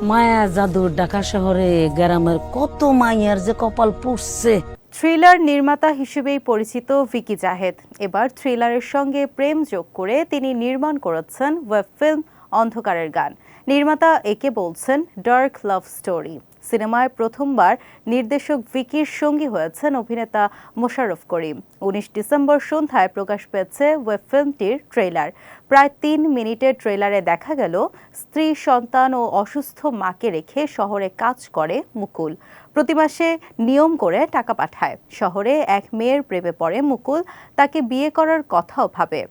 মায়া জাদুর ঢাকা শহরে গ্রামের কত মাইয়ার যে কপাল পুষছে। থ্রিলার নির্মাতা হিসেবেই পরিচিত ভিকি জাহেদ এবার থ্রিলারের সঙ্গে প্রেম যোগ করে তিনি নির্মাণ করেছেন ওয়েব ফিল্ম অন্ধকারের গান। নির্মাতা একে বলছেন ডার্ক লাভ স্টোরি। সিনেমায় প্রথমবার নির্দেশক ভিকির সঙ্গী হয়েছেন অভিনেতা মোশাররফ করিম। ১৯ ডিসেম্বর সন্ধ্যায় প্রকাশ পেয়েছে ওয়েব ফিল্মটির ট্রেলার। প্রায় ৩ মিনিটের ট্রেলারে দেখা গেল স্ত্রী, সন্তান ও অসুস্থ মাকে রেখে শহরে কাজ করে মুকুল। প্রতি মাসে নিয়ম করে টাকা পাঠায়। শহরে এক মেয়ের প্রেমে পড়ে মুকুল, তাকে বিয়ে করার কথাও ভাবে।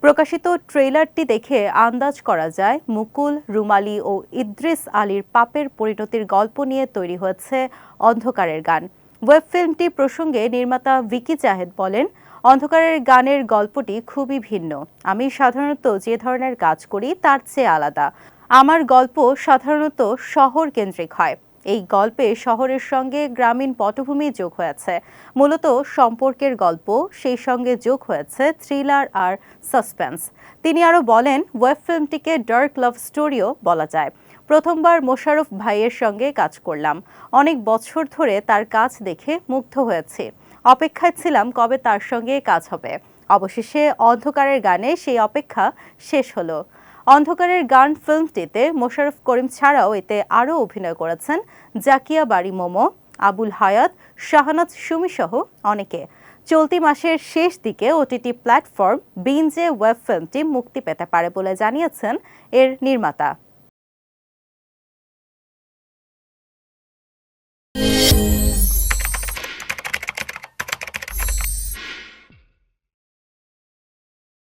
প্রকাশিত ট্রেলারটি দেখে আন্দাজ করা যায় মুকুল, রুমালি ও ইদ্রিস আলীর পাপের পরিণতির গল্প নিয়ে তৈরি হয়েছে অন্ধকারের গান। ওয়েব ফিল্মটি প্রসঙ্গে নির্মাতা ভিকি জাহেদ বলেন, অন্ধকারের গানের গল্পটি খুবই ভিন্ন। আমি সাধারণত যে ধরনের কাজ করি তার চেয়ে আলাদা। আমার গল্প সাধারণত শহর কেন্দ্রিক হয়। এই গল্পে শহরের সঙ্গে গ্রামীণ পটভূমি যোগ হয়েছে। মূলত সম্পর্কের গল্প, সেই সঙ্গে যোগ হয়েছে থ্রিলার আর সাসপেন্স। তিনি আরও বলেন, ওয়েব ফিল্মটিকে ডার্ক লাভ স্টোরিও বলা যায়। প্রথমবার মোশাররফ ভাইয়ের সঙ্গে কাজ করলাম। অনেক বছর ধরে তার কাজ দেখে মুগ্ধ হয়েছি। অপেক্ষায় ছিলাম কবে তার সঙ্গে কাজ হবে। অবশেষে অন্ধকারের গানে সেই অপেক্ষা শেষ হলো। অন্ধকারের গান ফিল্মটিতে মোশাররফ করিম ছাড়াও এতে আরও অভিনয় করেছেন জাকিয়া বাড়ি মোমো, আবুল হায়াত, শাহনাজ সুমি সহ অনেকে। চলতি মাসের শেষ দিকে ওটিটি প্ল্যাটফর্ম বিঞ্জে ওয়েব ফিল্মটি মুক্তি পেতে পারে বলে জানিয়েছেন এর নির্মাতা।